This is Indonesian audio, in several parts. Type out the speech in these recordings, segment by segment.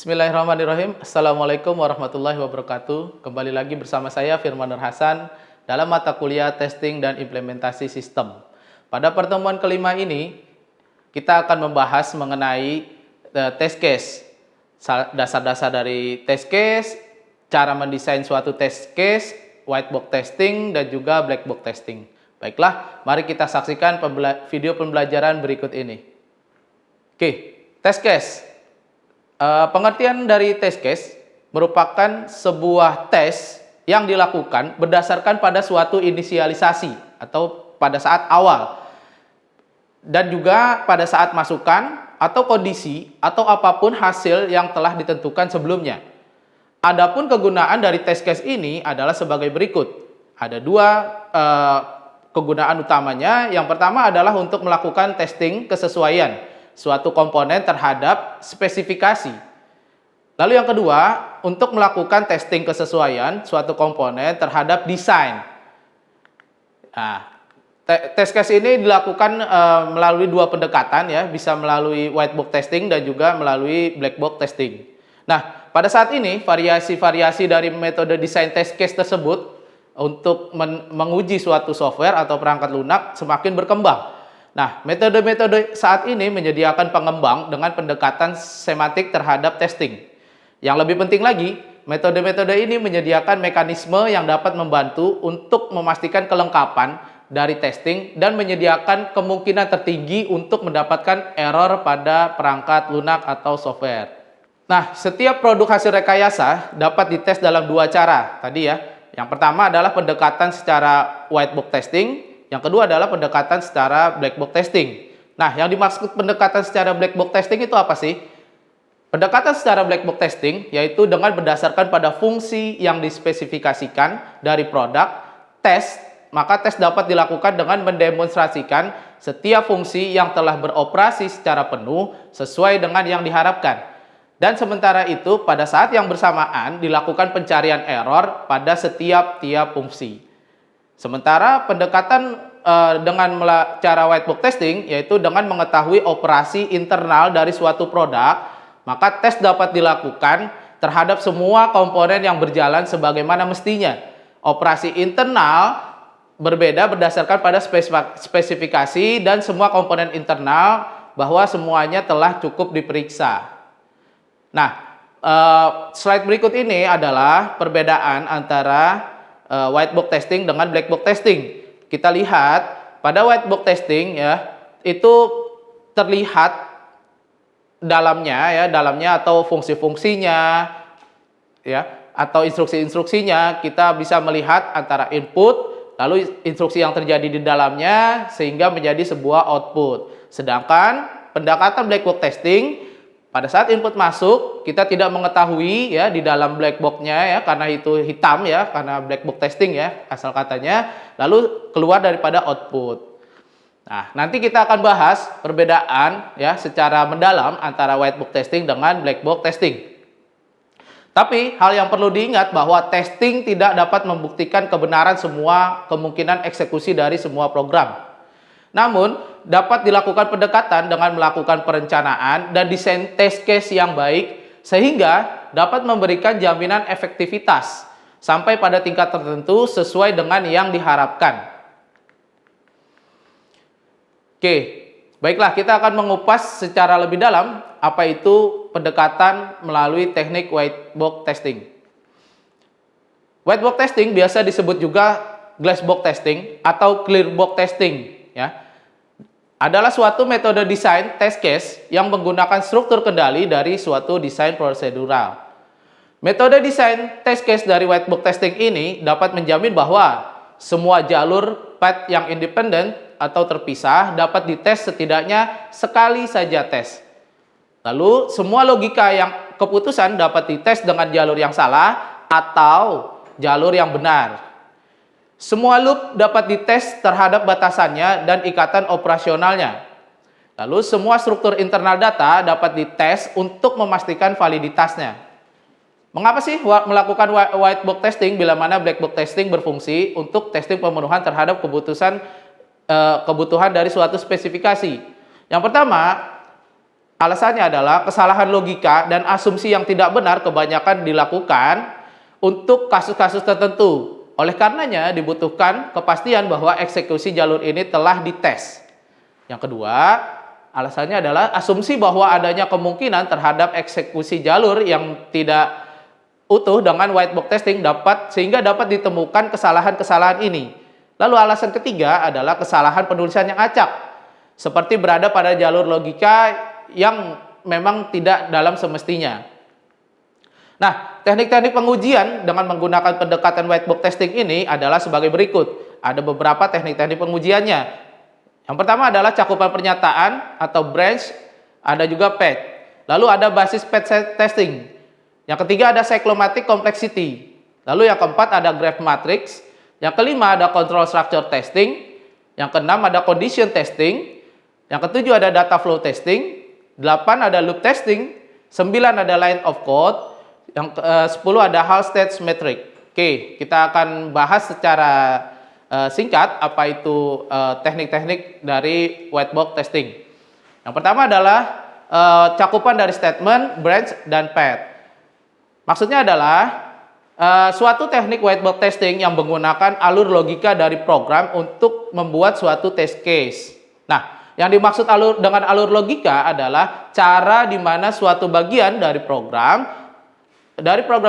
Bismillahirrahmanirrahim. Assalamualaikum warahmatullahi wabarakatuh. Kembali lagi bersama saya Firman Nur Hasan dalam mata kuliah Testing dan Implementasi Sistem. Pada pertemuan kelima ini, kita akan membahas mengenai test case, dasar-dasar dari test case, cara mendesain suatu test case, white box testing, dan juga black box testing. Baiklah, mari kita saksikan video pembelajaran berikut ini. Oke, test case. Pengertian dari test case merupakan sebuah tes yang dilakukan berdasarkan pada suatu inisialisasi atau pada saat awal dan juga pada saat masukan atau kondisi atau apapun hasil yang telah ditentukan sebelumnya. Adapun kegunaan dari test case ini adalah sebagai berikut. Ada dua kegunaan utamanya. Yang pertama adalah untuk melakukan testing kesesuaian suatu komponen terhadap spesifikasi. Lalu yang kedua, untuk melakukan testing kesesuaian suatu komponen terhadap desain. Nah, test case ini dilakukan melalui dua pendekatan ya, bisa melalui white box testing dan juga melalui black box testing. Nah, pada saat ini variasi-variasi dari metode desain test case tersebut untuk menguji suatu software atau perangkat lunak semakin berkembang. Nah, metode-metode saat ini menyediakan pengembang dengan pendekatan semantik terhadap testing. Yang lebih penting lagi, metode-metode ini menyediakan mekanisme yang dapat membantu untuk memastikan kelengkapan dari testing dan menyediakan kemungkinan tertinggi untuk mendapatkan error pada perangkat lunak atau software. Nah, setiap produk hasil rekayasa dapat dites dalam dua cara tadi ya. Yang pertama adalah pendekatan secara white box testing. Yang kedua adalah pendekatan secara black box testing. Nah, yang dimaksud pendekatan secara black box testing itu apa sih? Pendekatan secara black box testing yaitu dengan berdasarkan pada fungsi yang dispesifikasikan dari produk tes, maka tes dapat dilakukan dengan mendemonstrasikan setiap fungsi yang telah beroperasi secara penuh sesuai dengan yang diharapkan. Dan sementara itu, pada saat yang bersamaan dilakukan pencarian error pada setiap fungsi. Sementara pendekatan dengan cara white box testing yaitu dengan mengetahui operasi internal dari suatu produk, maka tes dapat dilakukan terhadap semua komponen yang berjalan sebagaimana mestinya. Operasi internal berbeda berdasarkan pada spesifikasi dan semua komponen internal bahwa semuanya telah cukup diperiksa. Nah, slide berikut ini adalah perbedaan antara white box testing dengan black box testing. Kita lihat pada white box testing ya, itu terlihat dalamnya atau fungsi-fungsinya ya, atau instruksi-instruksinya. Kita bisa melihat antara input lalu instruksi yang terjadi di dalamnya sehingga menjadi sebuah output. Sedangkan pendekatan black box testing, pada saat input masuk, kita tidak mengetahui ya di dalam black box-nya ya, karena itu hitam ya, karena black box testing ya asal katanya, lalu keluar daripada output. Nah, nanti kita akan bahas perbedaan ya secara mendalam antara white box testing dengan black box testing. Tapi hal yang perlu diingat bahwa testing tidak dapat membuktikan kebenaran semua kemungkinan eksekusi dari semua program. Namun, dapat dilakukan pendekatan dengan melakukan perencanaan dan desain test case yang baik sehingga dapat memberikan jaminan efektivitas sampai pada tingkat tertentu sesuai dengan yang diharapkan. Oke, baiklah, kita akan mengupas secara lebih dalam apa itu pendekatan melalui teknik white box testing. White box testing biasa disebut juga glass box testing atau clear box testing ya. Adalah suatu metode desain test case yang menggunakan struktur kendali dari suatu desain prosedural. Metode desain test case dari white box testing ini dapat menjamin bahwa semua jalur path yang independen atau terpisah dapat dites setidaknya sekali saja tes. Lalu semua logika yang keputusan dapat dites dengan jalur yang salah atau jalur yang benar. Semua loop dapat dites terhadap batasannya dan ikatan operasionalnya. Lalu semua struktur internal data dapat dites untuk memastikan validitasnya. Mengapa sih melakukan white box testing bila mana black box testing berfungsi untuk testing pemenuhan terhadap kebutuhan dari suatu spesifikasi? Yang pertama, Alasannya adalah kesalahan logika dan asumsi yang tidak benar kebanyakan dilakukan untuk kasus-kasus tertentu. Oleh karenanya dibutuhkan kepastian bahwa eksekusi jalur ini telah dites. Yang kedua, alasannya adalah asumsi bahwa adanya kemungkinan terhadap eksekusi jalur yang tidak utuh dengan white box testing sehingga dapat ditemukan kesalahan-kesalahan ini. Lalu alasan ketiga adalah kesalahan penulisan yang acak, seperti berada pada jalur logika yang memang tidak dalam semestinya. Nah, teknik-teknik pengujian dengan menggunakan pendekatan white box testing ini adalah sebagai berikut. Ada beberapa teknik-teknik pengujiannya. Yang pertama adalah cakupan pernyataan atau branch, ada juga PET. Lalu ada basis PET testing. Yang ketiga ada cyclomatic complexity. Lalu yang keempat ada graph matrix. Yang kelima ada control structure testing. Yang keenam ada condition testing. Yang ketujuh ada data flow testing. 8 ada loop testing. 9 ada line of code. Yang ke-10 ada Halstead metric. Oke, kita akan bahas secara singkat apa itu teknik-teknik dari white box testing. Yang pertama adalah cakupan dari statement, branch, dan path. Maksudnya adalah suatu teknik white box testing yang menggunakan alur logika dari program untuk membuat suatu test case. Nah, yang dimaksud dengan alur logika adalah cara di mana suatu bagian dari program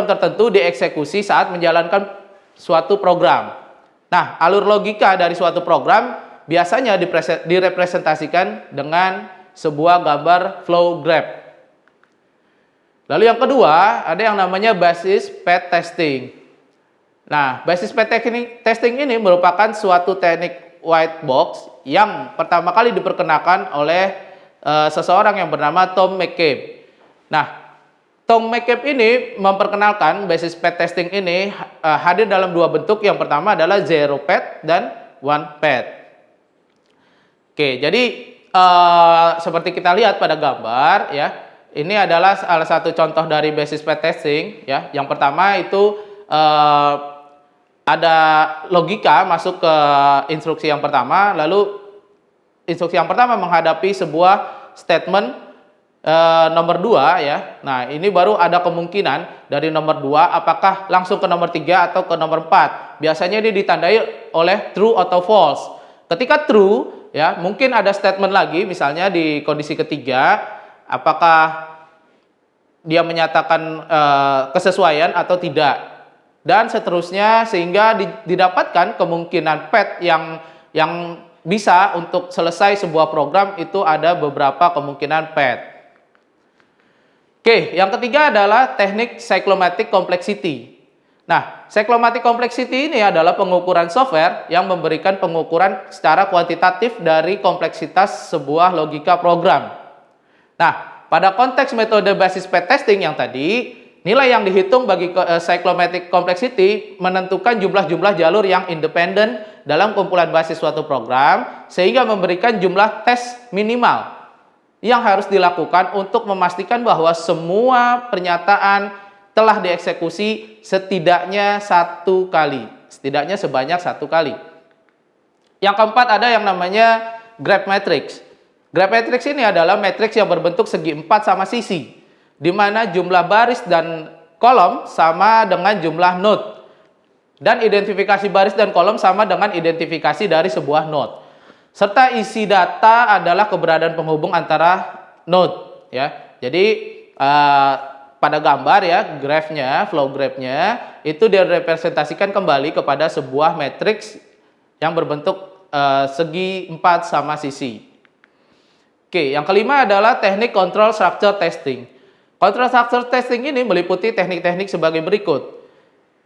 tertentu dieksekusi saat menjalankan suatu program. Nah, alur logika dari suatu program biasanya direpresentasikan dengan sebuah gambar flow graph. Lalu yang kedua, ada yang namanya basis path testing. Nah, basis path testing ini merupakan suatu teknik white box yang pertama kali diperkenalkan oleh seseorang yang bernama Tom McCabe. Nah, Tom McCabe ini memperkenalkan basis path testing ini hadir dalam dua bentuk. Yang pertama adalah zero path dan one path. Oke, jadi seperti kita lihat pada gambar ya, ini adalah salah satu contoh dari basis path testing ya. Yang pertama itu ada logika masuk ke instruksi yang pertama, lalu instruksi yang pertama menghadapi sebuah statement nomor 2 ya. Nah, ini baru ada kemungkinan dari nomor 2 apakah langsung ke nomor 3 atau ke nomor 4. Biasanya ini ditandai oleh true atau false. Ketika true ya, mungkin ada statement lagi misalnya di kondisi ketiga apakah dia menyatakan kesesuaian atau tidak. Dan seterusnya sehingga didapatkan kemungkinan path yang bisa untuk selesai sebuah program itu ada beberapa kemungkinan path. Oke, yang ketiga adalah teknik cyclomatic complexity. Nah, cyclomatic complexity ini adalah pengukuran software yang memberikan pengukuran secara kuantitatif dari kompleksitas sebuah logika program. Nah, pada konteks metode basis path testing yang tadi, nilai yang dihitung bagi cyclomatic complexity menentukan jumlah-jumlah jalur yang independen dalam kumpulan basis suatu program sehingga memberikan jumlah tes minimal yang harus dilakukan untuk memastikan bahwa semua pernyataan telah dieksekusi setidaknya satu kali, setidaknya sebanyak satu kali. Yang keempat ada yang namanya graph matrix. Graph matrix ini adalah matriks yang berbentuk segi 4 sama sisi, di mana jumlah baris dan kolom sama dengan jumlah node, dan identifikasi baris dan kolom sama dengan identifikasi dari sebuah node. Serta isi data adalah keberadaan penghubung antara node ya. Jadi pada gambar ya, grafnya, flow graph-nya itu direpresentasikan kembali kepada sebuah matriks yang berbentuk segi 4 sama sisi. Oke, yang kelima adalah teknik control structure testing. Control structure testing ini meliputi teknik-teknik sebagai berikut.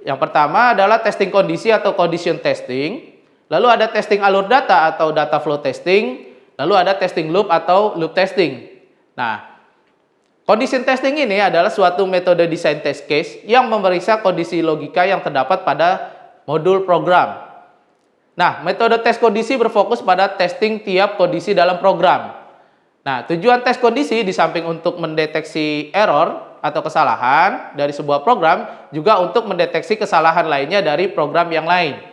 Yang pertama adalah testing kondisi atau condition testing. Lalu ada testing alur data atau data flow testing, lalu ada testing loop atau loop testing. Nah, condition testing ini adalah suatu metode desain test case yang memeriksa kondisi logika yang terdapat pada modul program. Nah, metode tes kondisi berfokus pada testing tiap kondisi dalam program. Nah, tujuan tes kondisi di samping untuk mendeteksi error atau kesalahan dari sebuah program, juga untuk mendeteksi kesalahan lainnya dari program yang lain.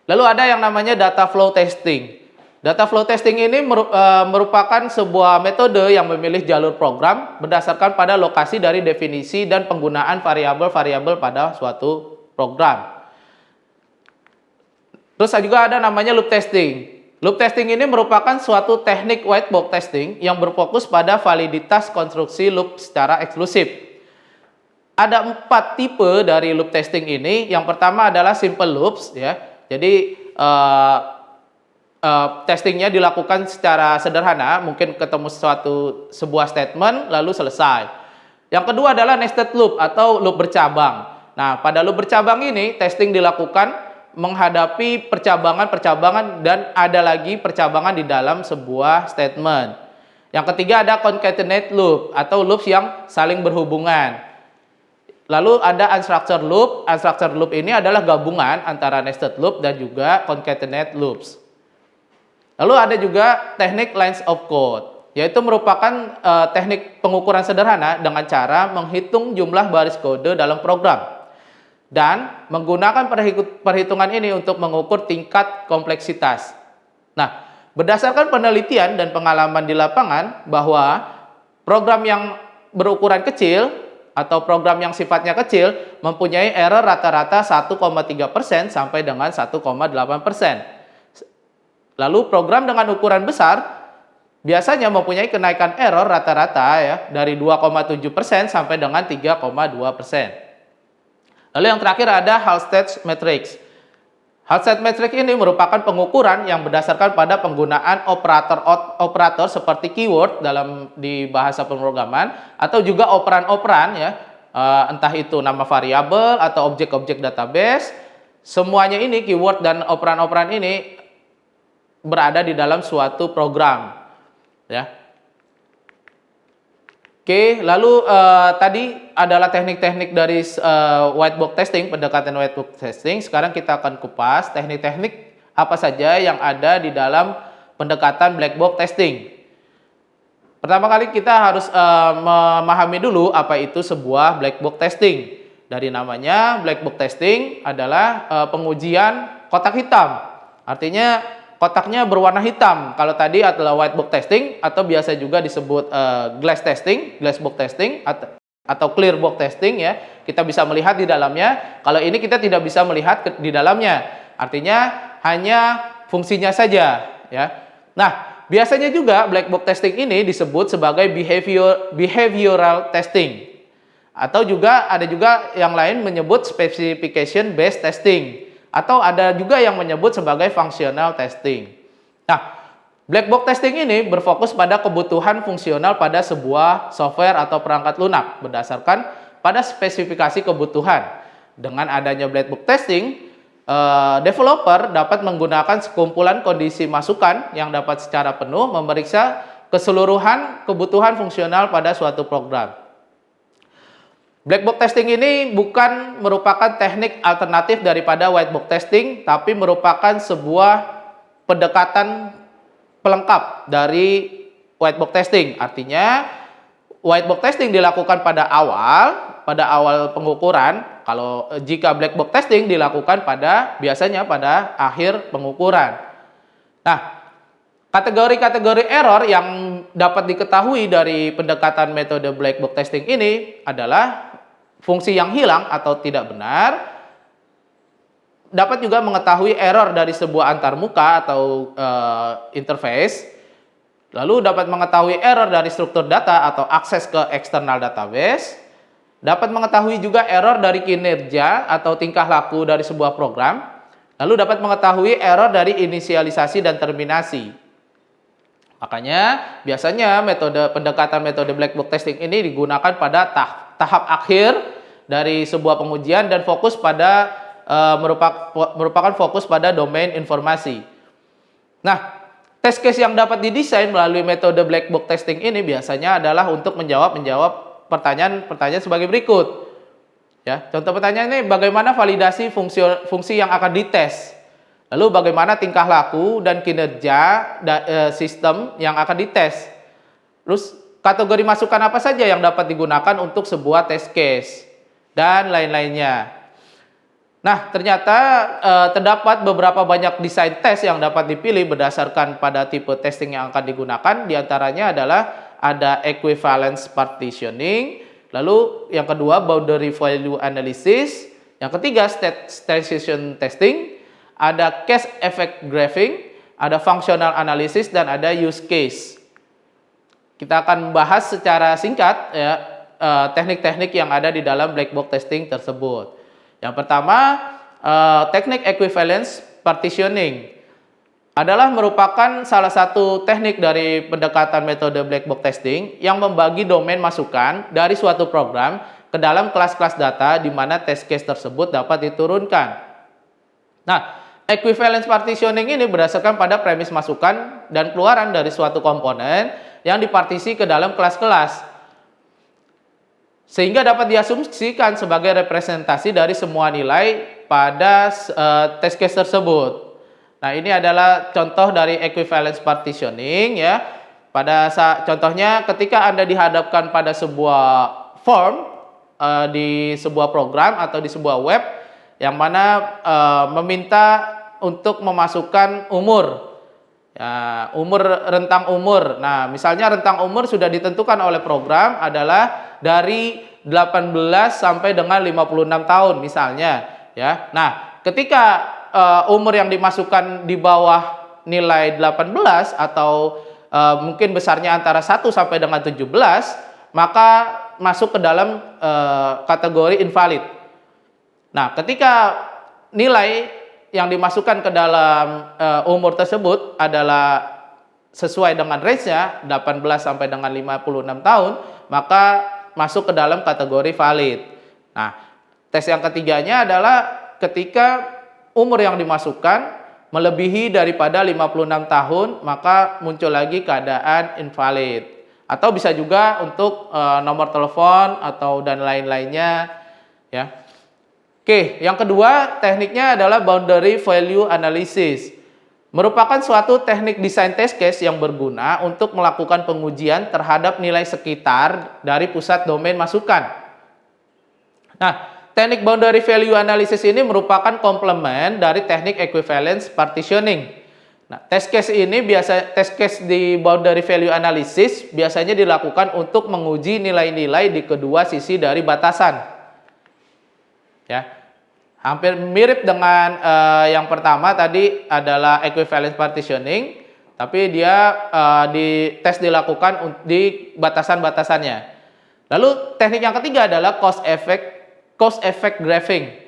Lalu ada yang namanya data flow testing. Data flow testing ini merupakan sebuah metode yang memilih jalur program berdasarkan pada lokasi dari definisi dan penggunaan variabel-variabel pada suatu program. Terus juga ada namanya loop testing. Loop testing ini merupakan suatu teknik white box testing yang berfokus pada validitas konstruksi loop secara eksklusif. Ada 4 tipe dari loop testing ini. Yang pertama adalah simple loops, ya. Jadi testingnya dilakukan secara sederhana, mungkin ketemu sebuah statement lalu selesai. Yang kedua adalah nested loop atau loop bercabang. Nah, pada loop bercabang ini testing dilakukan menghadapi percabangan-percabangan dan ada lagi percabangan di dalam sebuah statement. Yang ketiga ada concatenate loop atau loops yang saling berhubungan. Lalu ada unstructured loop. Unstructured loop ini adalah gabungan antara nested loop dan juga concatenate loops. Lalu ada juga teknik lines of code, yaitu merupakan teknik pengukuran sederhana dengan cara menghitung jumlah baris kode dalam program dan menggunakan perhitungan ini untuk mengukur tingkat kompleksitas. Nah, berdasarkan penelitian dan pengalaman di lapangan bahwa program yang berukuran kecil atau program yang sifatnya kecil mempunyai error rata-rata 1,3% sampai dengan 1,8%. Lalu program dengan ukuran besar biasanya mempunyai kenaikan error rata-rata ya dari 2,7% sampai dengan 3,2%. Lalu yang terakhir ada Halstead Matrix. Halstead Matrix ini merupakan pengukuran yang berdasarkan pada penggunaan operator seperti keyword di bahasa pemrograman atau juga operan-operan ya, entah itu nama variabel atau objek-objek database. Semuanya ini keyword dan operan-operan ini berada di dalam suatu program, ya. Oke, lalu tadi adalah teknik-teknik dari white box testing, pendekatan white box testing. Sekarang kita akan kupas teknik-teknik apa saja yang ada di dalam pendekatan black box testing. Pertama kali kita harus memahami dulu apa itu sebuah black box testing. Dari namanya, black box testing adalah pengujian kotak hitam. Artinya kotaknya berwarna hitam. Kalau tadi adalah white box testing atau biasa juga disebut glass testing, glass box testing atau clear box testing ya. Kita bisa melihat di dalamnya. Kalau ini kita tidak bisa melihat di dalamnya. Artinya hanya fungsinya saja ya. Nah, biasanya juga black box testing ini disebut sebagai behavioral testing. Atau juga ada juga yang lain menyebut specification based testing. Atau ada juga yang menyebut sebagai functional testing. Nah, black box testing ini berfokus pada kebutuhan fungsional pada sebuah software atau perangkat lunak berdasarkan pada spesifikasi kebutuhan. Dengan adanya black box testing, developer dapat menggunakan sekumpulan kondisi masukan yang dapat secara penuh memeriksa keseluruhan kebutuhan fungsional pada suatu program. Black box testing ini bukan merupakan teknik alternatif daripada white box testing, tapi merupakan sebuah pendekatan pelengkap dari white box testing. Artinya, white box testing dilakukan pada awal pengukuran. Kalau jika black box testing dilakukan biasanya pada akhir pengukuran. Nah, kategori-kategori error yang dapat diketahui dari pendekatan metode black box testing ini adalah fungsi yang hilang atau tidak benar, dapat juga mengetahui error dari sebuah antarmuka atau interface, lalu dapat mengetahui error dari struktur data atau akses ke eksternal database, dapat mengetahui juga error dari kinerja atau tingkah laku dari sebuah program, lalu dapat mengetahui error dari inisialisasi dan terminasi. Makanya biasanya pendekatan metode black box testing ini digunakan pada tahap akhir dari sebuah pengujian dan fokus pada merupakan fokus pada domain informasi. Nah, test case yang dapat didesain melalui metode black box testing ini biasanya adalah untuk menjawab pertanyaan-pertanyaan sebagai berikut. Ya, contoh pertanyaan ini bagaimana validasi fungsi yang akan dites? Lalu bagaimana tingkah laku dan kinerja sistem yang akan dites? Terus kategori masukan apa saja yang dapat digunakan untuk sebuah test case? Dan lain-lainnya. Nah, ternyata terdapat beberapa banyak desain tes yang dapat dipilih berdasarkan pada tipe testing yang akan digunakan. Di antaranya adalah ada equivalence partitioning, lalu yang kedua boundary value analysis, yang ketiga state transition testing, ada case effect graphing, ada functional analysis, dan ada use case. Kita akan membahas secara singkat ya teknik-teknik yang ada di dalam black box testing tersebut. Yang pertama, teknik equivalence partitioning adalah merupakan salah satu teknik dari pendekatan metode black box testing yang membagi domain masukan dari suatu program ke dalam kelas-kelas data di mana test case tersebut dapat diturunkan. Nah, equivalence partitioning ini berdasarkan pada premis masukan dan keluaran dari suatu komponen yang dipartisi ke dalam kelas-kelas, sehingga dapat diasumsikan sebagai representasi dari semua nilai pada test case tersebut. Nah, ini adalah contoh dari equivalence partitioning ya. Contohnya ketika Anda dihadapkan pada sebuah form di sebuah program atau di sebuah web yang mana meminta untuk memasukkan umur. Ya, rentang umur. Nah, misalnya rentang umur sudah ditentukan oleh program adalah dari 18 sampai dengan 56 tahun misalnya, ya. Nah, ketika umur yang dimasukkan di bawah nilai 18 atau mungkin besarnya antara 1 sampai dengan 17, maka masuk ke dalam kategori invalid. Nah, ketika nilai yang dimasukkan ke dalam umur tersebut adalah sesuai dengan range-nya 18 sampai dengan 56 tahun, maka masuk ke dalam kategori valid. Nah, tes yang ketiganya adalah ketika umur yang dimasukkan melebihi daripada 56 tahun, maka muncul lagi keadaan invalid. Atau bisa juga untuk nomor telepon atau dan lain-lainnya ya. Oke, yang kedua tekniknya adalah boundary value analysis. Merupakan suatu teknik desain test case yang berguna untuk melakukan pengujian terhadap nilai sekitar dari pusat domain masukan. Nah, teknik boundary value analysis ini merupakan komplement dari teknik equivalence partitioning. Nah, test case di boundary value analysis biasanya dilakukan untuk menguji nilai-nilai di kedua sisi dari batasan. Ya, hampir mirip dengan yang pertama tadi adalah equivalence partitioning, tapi dia dilakukan di batasan-batasannya. Lalu teknik yang ketiga adalah cause effect graphing.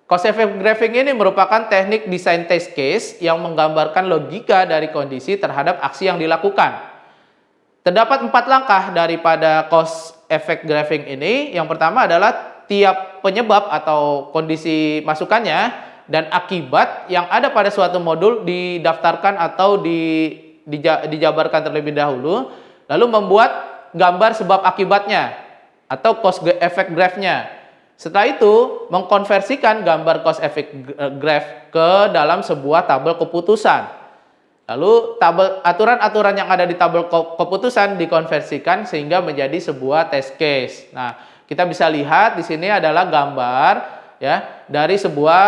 Cause effect graphing ini merupakan teknik desain test case yang menggambarkan logika dari kondisi terhadap aksi yang dilakukan. Terdapat 4 langkah daripada cause effect graphing ini. Yang pertama adalah tiap penyebab atau kondisi masukannya dan akibat yang ada pada suatu modul didaftarkan atau dijabarkan terlebih dahulu, lalu membuat gambar sebab akibatnya atau cause effect graph-nya. Setelah itu, mengkonversikan gambar cause effect graph ke dalam sebuah tabel keputusan. Lalu aturan-aturan yang ada di tabel keputusan dikonversikan sehingga menjadi sebuah test case. Nah, kita bisa lihat di sini adalah gambar ya dari sebuah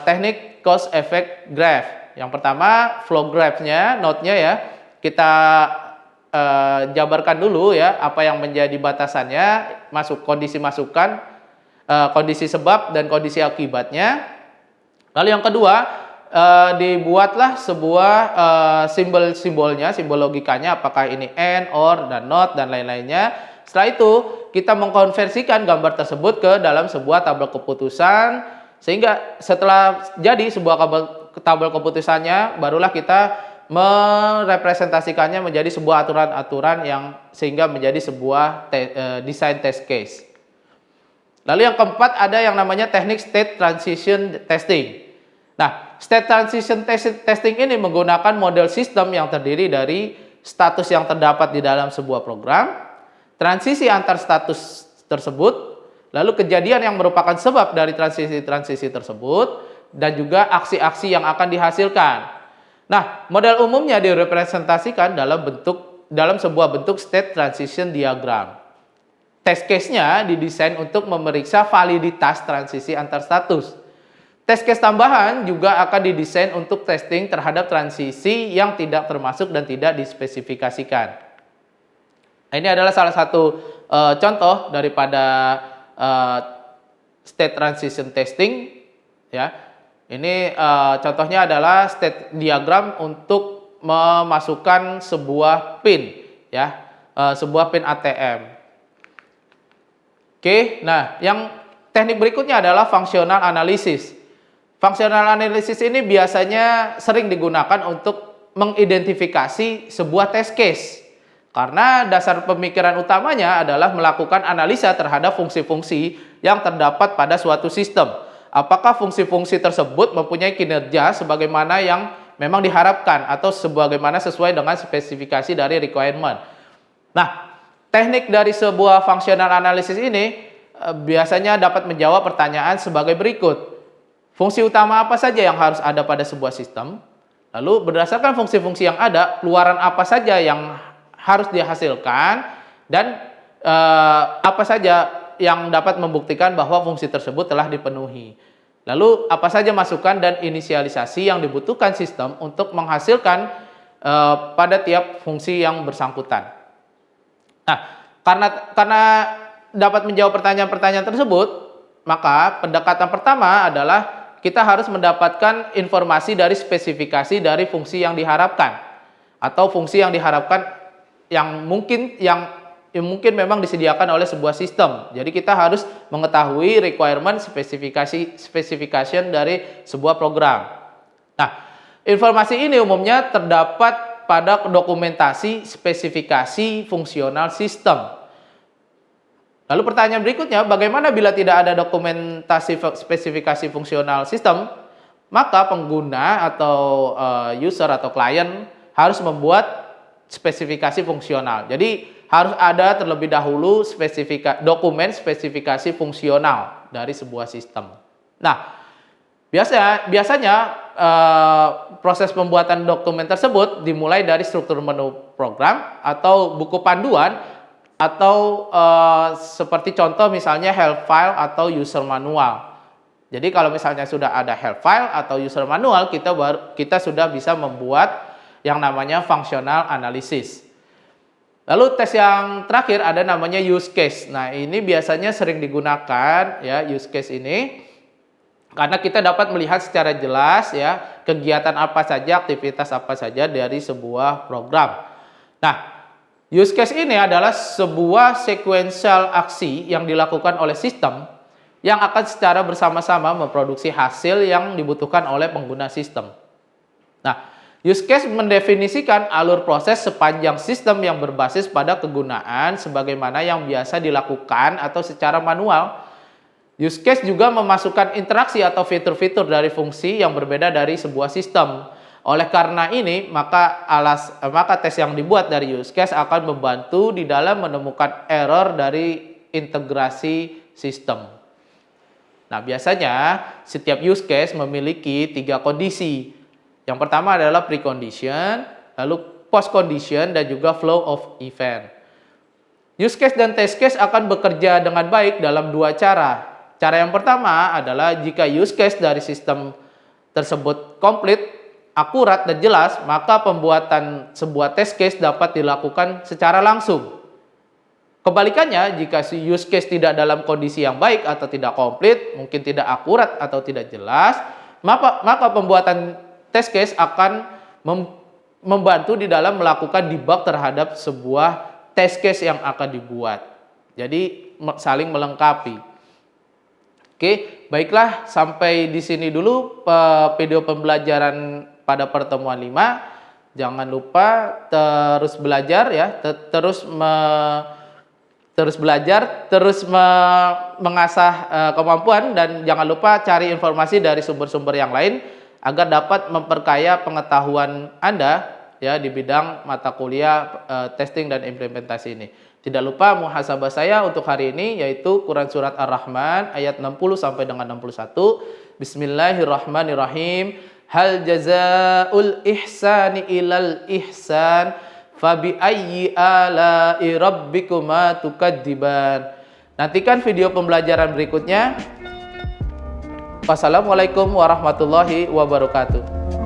teknik cause effect graph. Yang pertama flow graph-nya, node-nya ya. Kita jabarkan dulu ya apa yang menjadi batasannya, kondisi masukan, kondisi sebab dan kondisi akibatnya. Lalu yang kedua, dibuatlah sebuah simbol-simbolnya, simbol logikanya apakah ini and, or, dan not dan lain-lainnya. Setelah itu, kita mengkonversikan gambar tersebut ke dalam sebuah tabel keputusan, sehingga setelah jadi sebuah tabel keputusannya, barulah kita merepresentasikannya menjadi sebuah aturan-aturan yang sehingga menjadi sebuah desain test case. Lalu yang keempat ada yang namanya teknik state transition testing. Nah, state transition testing ini menggunakan model sistem yang terdiri dari status yang terdapat di dalam sebuah program, transisi antar status tersebut, lalu kejadian yang merupakan sebab dari transisi-transisi tersebut, dan juga aksi-aksi yang akan dihasilkan. Nah, model umumnya direpresentasikan dalam sebuah bentuk state transition diagram. test case-nya didesain untuk memeriksa validitas transisi antar status. Test case tambahan juga akan didesain untuk testing terhadap transisi yang tidak termasuk dan tidak dispesifikasikan. Nah, ini adalah salah satu contoh daripada state transition testing, ya. Ini contohnya adalah state diagram untuk memasukkan sebuah pin, ya, sebuah pin ATM. Oke, nah yang teknik berikutnya adalah functional analysis. Functional analysis ini biasanya sering digunakan untuk mengidentifikasi sebuah test case. Karena dasar pemikiran utamanya adalah melakukan analisa terhadap fungsi-fungsi yang terdapat pada suatu sistem. Apakah fungsi-fungsi tersebut mempunyai kinerja sebagaimana yang memang diharapkan atau sebagaimana sesuai dengan spesifikasi dari requirement. Nah, teknik dari sebuah functional analysis ini biasanya dapat menjawab pertanyaan sebagai berikut. Fungsi utama apa saja yang harus ada pada sebuah sistem? Lalu berdasarkan fungsi-fungsi yang ada, keluaran apa saja yang harus dihasilkan dan apa saja yang dapat membuktikan bahwa fungsi tersebut telah dipenuhi. Lalu apa saja masukan dan inisialisasi yang dibutuhkan sistem untuk menghasilkan pada tiap fungsi yang bersangkutan. Nah, karena dapat menjawab pertanyaan-pertanyaan tersebut, maka pendekatan pertama adalah kita harus mendapatkan informasi dari spesifikasi dari fungsi yang diharapkan atau fungsi yang diharapkan yang mungkin memang disediakan oleh sebuah sistem. Jadi kita harus mengetahui requirement specification dari sebuah program. Nah, informasi ini umumnya terdapat pada dokumentasi spesifikasi fungsional sistem. Lalu pertanyaan berikutnya, bagaimana bila tidak ada dokumentasi spesifikasi fungsional sistem? Maka pengguna atau user atau klien harus membuat spesifikasi fungsional. Jadi harus ada terlebih dahulu dokumen spesifikasi fungsional dari sebuah sistem. Nah, biasanya proses pembuatan dokumen tersebut dimulai dari struktur menu program atau buku panduan atau seperti contoh misalnya help file atau user manual. Jadi kalau misalnya sudah ada help file atau user manual, kita sudah bisa membuat yang namanya functional analysis. Lalu tes yang terakhir ada namanya use case. Nah, ini biasanya sering digunakan ya use case ini karena kita dapat melihat secara jelas ya kegiatan apa saja, aktivitas apa saja dari sebuah program. Nah, use case ini adalah sebuah sequential aksi yang dilakukan oleh sistem yang akan secara bersama-sama memproduksi hasil yang dibutuhkan oleh pengguna sistem. Nah, use case mendefinisikan alur proses sepanjang sistem yang berbasis pada kegunaan sebagaimana yang biasa dilakukan atau secara manual. Use case juga memasukkan interaksi atau fitur-fitur dari fungsi yang berbeda dari sebuah sistem. Oleh karena ini, maka tes yang dibuat dari use case akan membantu di dalam menemukan error dari integrasi sistem. Nah, biasanya setiap use case memiliki 3 kondisi. Yang pertama adalah precondition, lalu postcondition, dan juga flow of event. Use case dan test case akan bekerja dengan baik dalam 2 cara. Cara yang pertama adalah jika use case dari sistem tersebut komplit, akurat dan jelas, maka pembuatan sebuah test case dapat dilakukan secara langsung. Kebalikannya, jika use case tidak dalam kondisi yang baik atau tidak komplit, mungkin tidak akurat atau tidak jelas, maka pembuatan test case akan membantu di dalam melakukan debug terhadap sebuah test case yang akan dibuat. Jadi saling melengkapi. Oke, baiklah sampai di sini dulu video pembelajaran pada pertemuan 5. Jangan lupa terus belajar ya, terus belajar, terus mengasah kemampuan, dan jangan lupa cari informasi dari sumber-sumber yang lain agar dapat memperkaya pengetahuan Anda ya di bidang mata kuliah testing dan implementasi ini. Tidak lupa muhasabah saya untuk hari ini yaitu Quran Surat Ar-Rahman ayat 60 sampai dengan 61. Bismillahirrahmanirrahim. Hal jazaul ihsani ilal ihsan Fabi ayyi ala'i rabbikuma tukadziban. Nantikan video pembelajaran berikutnya. Wassalamualaikum warahmatullahi wabarakatuh.